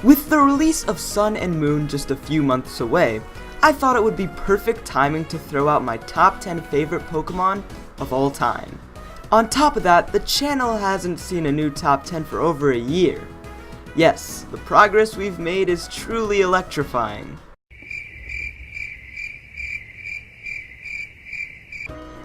With the release of Sun and Moon just a few months away, I thought it would be perfect timing to throw out my top 10 favorite Pokemon of all time. On top of that, the channel hasn't seen a new top 10 for over a year. Yes, the progress we've made is truly electrifying.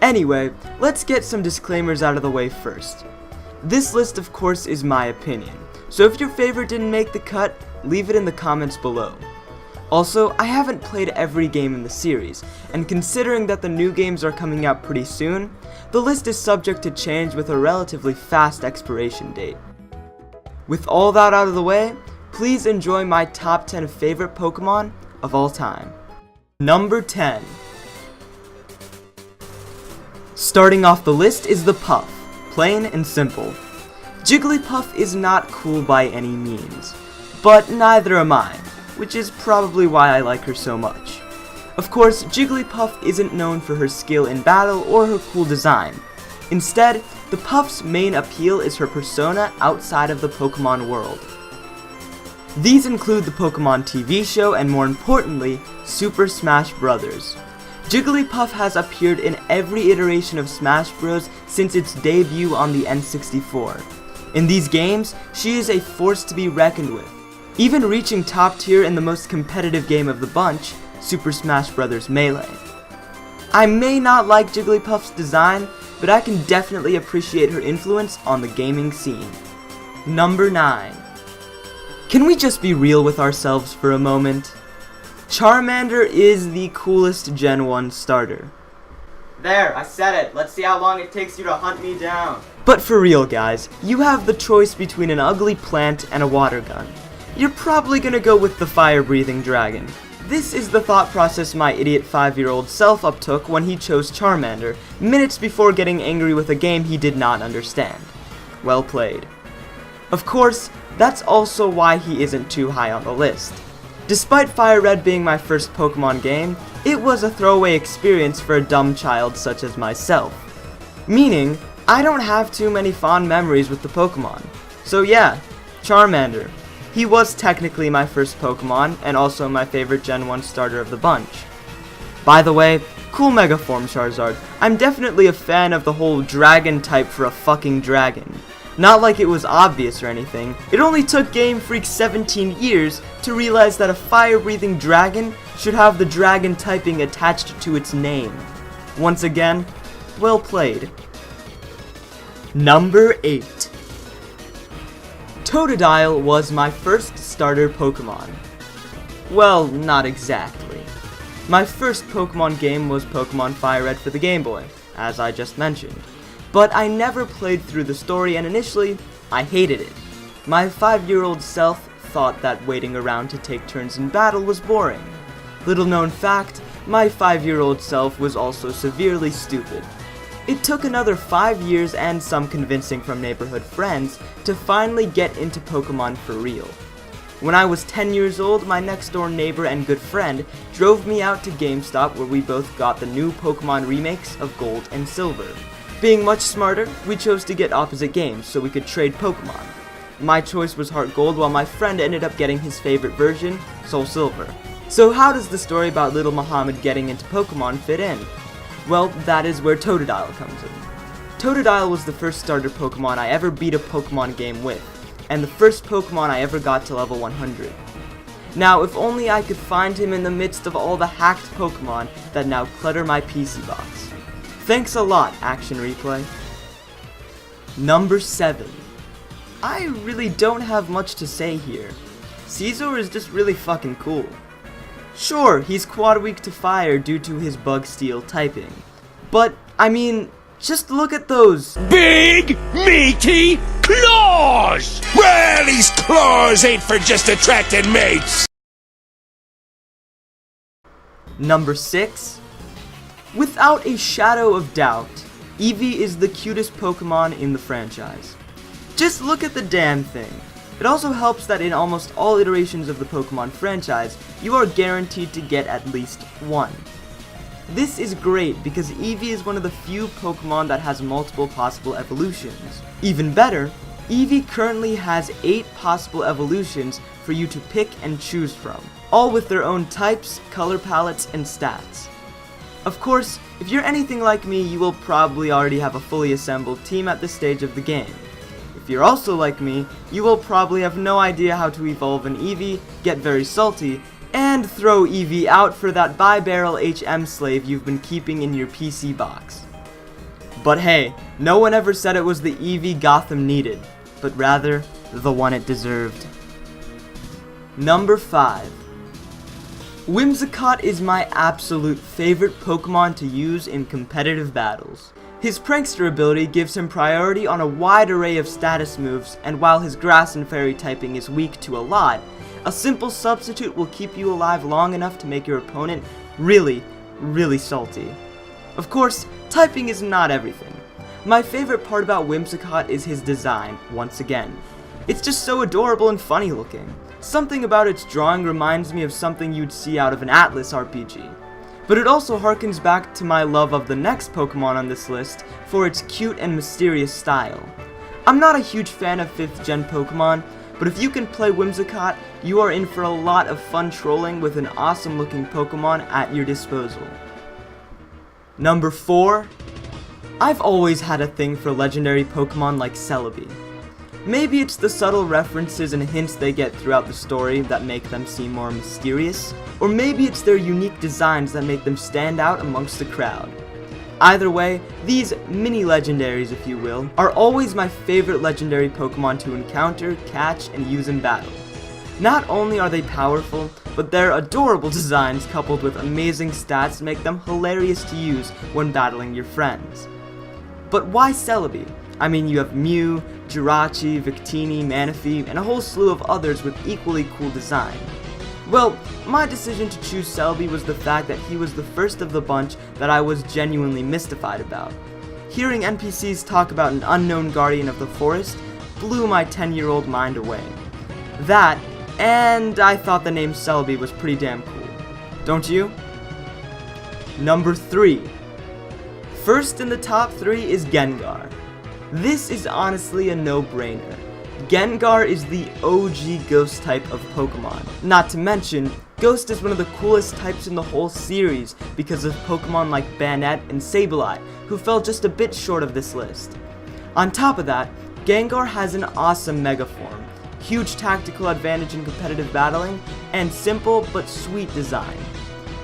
Anyway, let's get some disclaimers out of the way first. This list, of course, is my opinion, so if your favorite didn't make the cut, leave it in the comments below. Also, I haven't played every game in the series, and considering that the new games are coming out pretty soon, the list is subject to change with a relatively fast expiration date. With all that out of the way, please enjoy my top 10 favorite Pokemon of all time. Number 10. Starting off the list is the Puff, plain and simple. Jigglypuff is not cool by any means, but neither am I, which is probably why I like her so much. Of course, Jigglypuff isn't known for her skill in battle or her cool design. Instead, the Puff's main appeal is her persona outside of the Pokemon world. These include the Pokemon TV show and, more importantly, Super Smash Bros. Jigglypuff has appeared in every iteration of Smash Bros. Since its debut on the N64. In these games, she is a force to be reckoned with, even reaching top tier in the most competitive game of the bunch, Super Smash Bros. Melee. I may not like Jigglypuff's design, but I can definitely appreciate her influence on the gaming scene. Number 9. Can we just be real with ourselves for a moment? Charmander is the coolest Gen 1 starter. There, I said it. Let's see how long it takes you to hunt me down. But for real, guys, you have the choice between an ugly plant and a water gun. You're probably gonna go with the fire-breathing dragon. This is the thought process my idiot 5-year-old self uptook when he chose Charmander, minutes before getting angry with a game he did not understand. Well played. Of course, that's also why he isn't too high on the list. Despite Fire Red being my first Pokemon game, it was a throwaway experience for a dumb child such as myself. Meaning, I don't have too many fond memories with the Pokemon. So yeah, Charmander. He was technically my first Pokemon, and also my favorite Gen 1 starter of the bunch. By the way, cool Mega Form Charizard. I'm definitely a fan of the whole dragon type for a fucking dragon. Not like it was obvious or anything. It only took Game Freak 17 years to realize that a fire-breathing dragon should have the dragon typing attached to its name. Once again, well played. Number 8. Totodile was my first starter Pokemon. Well, not exactly. My first Pokemon game was Pokemon Fire Red for the Game Boy, as I just mentioned. But I never played through the story, and initially, I hated it. My 5-year-old self thought that waiting around to take turns in battle was boring. Little known fact, my 5-year-old self was also severely stupid. It took another 5 years and some convincing from neighborhood friends to finally get into Pokemon for real. When I was 10 years old, my next door neighbor and good friend drove me out to GameStop where we both got the new Pokemon remakes of Gold and Silver. Being much smarter, we chose to get opposite games so we could trade Pokemon. My choice was Heart Gold while my friend ended up getting his favorite version, Soul Silver. So how does the story about little Muhammad getting into Pokemon fit in? Well, that is where Totodile comes in. Totodile was the first starter Pokemon I ever beat a Pokemon game with, and the first Pokemon I ever got to level 100. Now, if only I could find him in the midst of all the hacked Pokemon that now clutter my PC box. Thanks a lot, Action Replay. Number 7. I really don't have much to say here. Cesar is just really fucking cool. Sure, he's quad weak to fire due to his bug steel typing. But, I mean, just look at those big, meaty claws! Well, these claws ain't for just attracting mates! Number 6. Without a shadow of doubt, Eevee is the cutest Pokemon in the franchise. Just look at the damn thing. It also helps that in almost all iterations of the Pokemon franchise, you are guaranteed to get at least one. This is great because Eevee is one of the few Pokemon that has multiple possible evolutions. Even better, Eevee currently has 8 possible evolutions for you to pick and choose from, all with their own types, color palettes, and stats. Of course, if you're anything like me, you will probably already have a fully assembled team at this stage of the game. If you're also like me, you will probably have no idea how to evolve an Eevee, get very salty, and throw Eevee out for that bi-barrel HM slave you've been keeping in your PC box. But hey, no one ever said it was the Eevee Gotham needed, but rather the one it deserved. Number 5. Whimsicott is my absolute favorite Pokemon to use in competitive battles. His Prankster ability gives him priority on a wide array of status moves, and while his Grass and Fairy typing is weak to a lot, a simple substitute will keep you alive long enough to make your opponent really, really salty. Of course, typing is not everything. My favorite part about Whimsicott is his design, once again. It's just so adorable and funny looking. Something about its drawing reminds me of something you'd see out of an Atlas RPG. But it also harkens back to my love of the next Pokemon on this list for its cute and mysterious style. I'm not a huge fan of 5th gen Pokemon, but if you can play Whimsicott, you are in for a lot of fun trolling with an awesome looking Pokemon at your disposal. Number 4. I've always had a thing for legendary Pokemon like Celebi. Maybe it's the subtle references and hints they get throughout the story that make them seem more mysterious, or maybe it's their unique designs that make them stand out amongst the crowd. Either way, these mini-legendaries, if you will, are always my favorite legendary Pokemon to encounter, catch, and use in battle. Not only are they powerful, but their adorable designs coupled with amazing stats make them hilarious to use when battling your friends. But why Celebi? I mean, you have Mew, Jirachi, Victini, Manaphy, and a whole slew of others with equally cool design. Well, my decision to choose Celebi was the fact that he was the first of the bunch that I was genuinely mystified about. Hearing NPCs talk about an unknown guardian of the forest blew my 10-year-old mind away. That, and I thought the name Celebi was pretty damn cool. Don't you? Number 3. First in the top 3 is Gengar. This is honestly a no-brainer. Gengar is the OG Ghost type of Pokemon. Not to mention, Ghost is one of the coolest types in the whole series because of Pokemon like Banette and Sableye, who fell just a bit short of this list. On top of that, Gengar has an awesome Mega Form, huge tactical advantage in competitive battling, and simple but sweet design.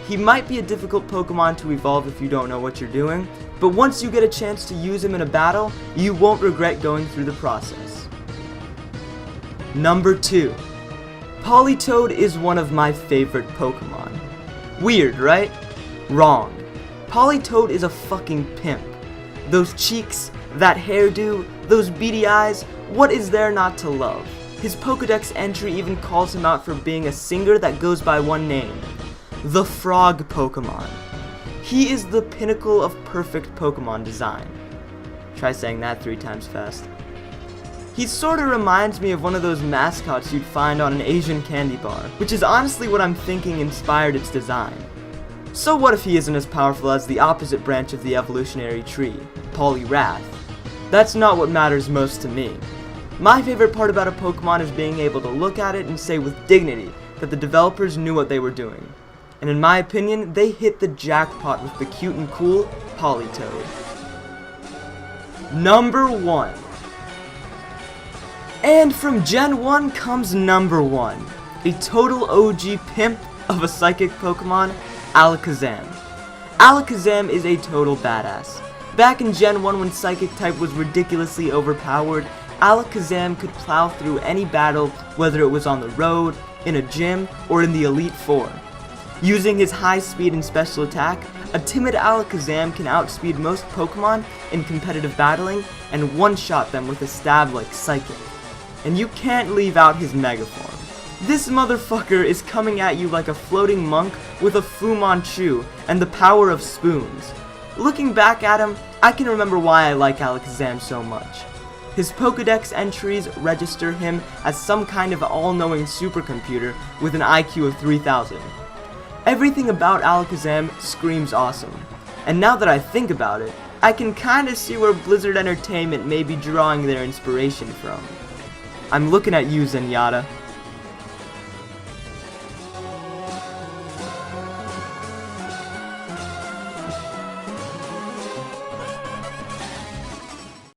He might be a difficult Pokemon to evolve if you don't know what you're doing, but once you get a chance to use him in a battle, you won't regret going through the process. Number 2. Politoed is one of my favorite Pokemon. Weird, right? Wrong. Politoed is a fucking pimp. Those cheeks, that hairdo, those beady eyes, what is there not to love? His Pokédex entry even calls him out for being a singer that goes by one name, the Frog Pokemon. He is the pinnacle of perfect Pokemon design. Try saying that 3 times fast. He sorta reminds me of one of those mascots you'd find on an Asian candy bar, which is honestly what I'm thinking inspired its design. So what if he isn't as powerful as the opposite branch of the evolutionary tree, Poliwrath? That's not what matters most to me. My favorite part about a Pokemon is being able to look at it and say with dignity that the developers knew what they were doing. And in my opinion, they hit the jackpot with the cute and cool Politoed. Number 1. And from Gen 1 comes number 1. A total OG pimp of a psychic Pokemon, Alakazam. Alakazam is a total badass. Back in Gen 1 when Psychic type was ridiculously overpowered, Alakazam could plow through any battle, whether it was on the road, in a gym, or in the Elite Four. Using his high speed and special attack, a timid Alakazam can outspeed most Pokemon in competitive battling and one-shot them with a stab like Psychic. And you can't leave out his Mega Form. This motherfucker is coming at you like a floating monk with a Fu Manchu and the power of spoons. Looking back at him, I can remember why I like Alakazam so much. His Pokédex entries register him as some kind of all-knowing supercomputer with an IQ of 3000. Everything about Alakazam screams awesome. And now that I think about it, I can kinda see where Blizzard Entertainment may be drawing their inspiration from. I'm looking at you, Zenyatta.